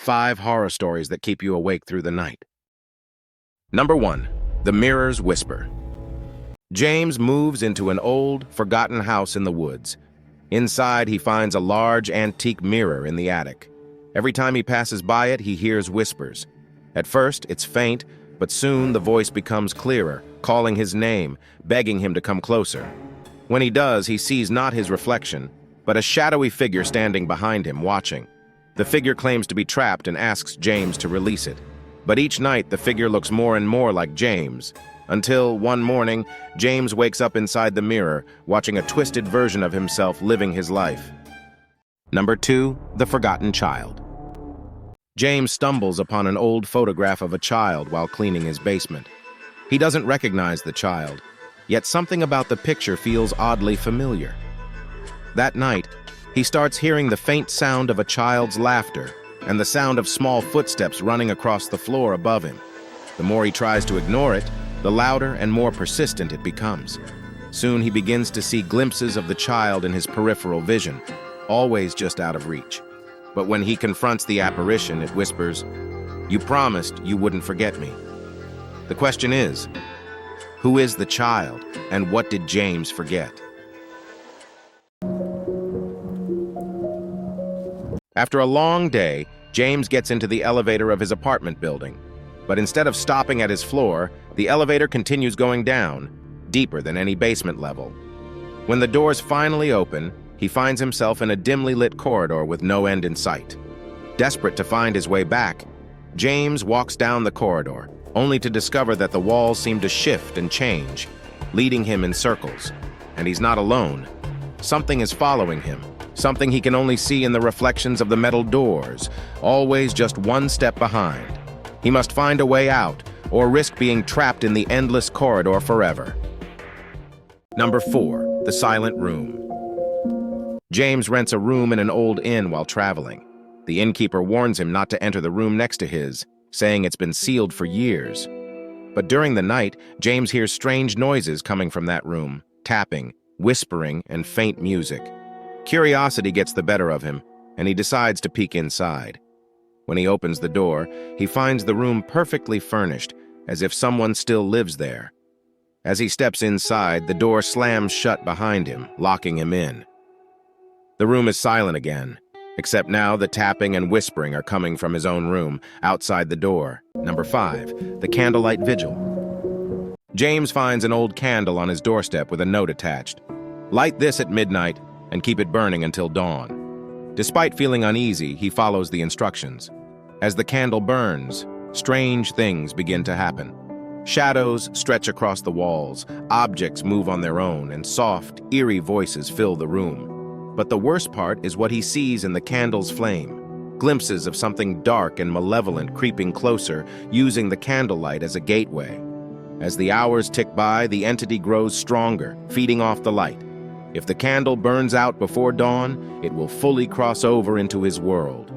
5 horror stories that keep you awake through the night. Number 1. The Mirror's Whisper. James moves into an old, forgotten house in the woods. Inside, he finds a large, antique mirror in the attic. Every time he passes by it, he hears whispers. At first, it's faint, but soon the voice becomes clearer, calling his name, begging him to come closer. When he does, he sees not his reflection, but a shadowy figure standing behind him, watching. The figure claims to be trapped and asks James to release it. But each night, the figure looks more and more like James, until one morning, James wakes up inside the mirror, watching a twisted version of himself living his life. Number 2. The Forgotten Child. James stumbles upon an old photograph of a child while cleaning his basement. He doesn't recognize the child, yet something about the picture feels oddly familiar. That night, he starts hearing the faint sound of a child's laughter and the sound of small footsteps running across the floor above him. The more he tries to ignore it, the louder and more persistent it becomes. Soon he begins to see glimpses of the child in his peripheral vision, always just out of reach. But when he confronts the apparition, it whispers, "You promised you wouldn't forget me." The question is, who is the child, and what did James forget? After a long day, James gets into the elevator of his apartment building. But instead of stopping at his floor, the elevator continues going down, deeper than any basement level. When the doors finally open, he finds himself in a dimly lit corridor with no end in sight. Desperate to find his way back, James walks down the corridor, only to discover that the walls seem to shift and change, leading him in circles. And he's not alone. Something is following him, something he can only see in the reflections of the metal doors, always just one step behind. He must find a way out, or risk being trapped in the endless corridor forever. Number 4. The Silent Room. James rents a room in an old inn while traveling. The innkeeper warns him not to enter the room next to his, saying it's been sealed for years. But during the night, James hears strange noises coming from that room, tapping, whispering, and faint music. Curiosity gets the better of him, and he decides to peek inside. When he opens the door, he finds the room perfectly furnished, as if someone still lives there. As he steps inside, the door slams shut behind him, locking him in. The room is silent again, except now the tapping and whispering are coming from his own room, outside the door. Number 5. The Candlelight Vigil. James finds an old candle on his doorstep with a note attached. Light this at midnight and keep it burning until dawn. Despite feeling uneasy, he follows the instructions. As the candle burns, strange things begin to happen. Shadows stretch across the walls, objects move on their own, and soft, eerie voices fill the room. But the worst part is what he sees in the candle's flame. Glimpses of something dark and malevolent creeping closer, using the candlelight as a gateway. As the hours tick by, the entity grows stronger, feeding off the light. If the candle burns out before dawn, it will fully cross over into his world.